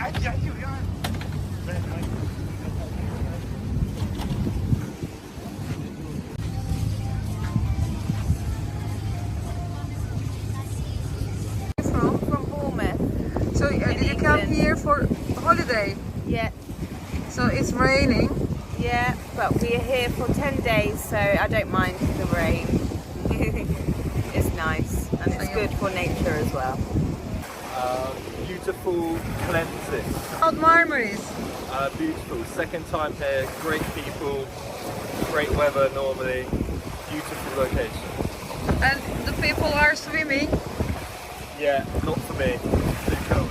So did you come here for holiday? Yeah, So it's raining. yeah, but we are here for 10 days, so I don't mind the rain. It's nice and it's good for nature as well. Beautiful cleansing. Out Marmaris. Beautiful. Second time here. Great people. Great weather normally. Beautiful location. And the people are swimming. Yeah, not for me. Too cold.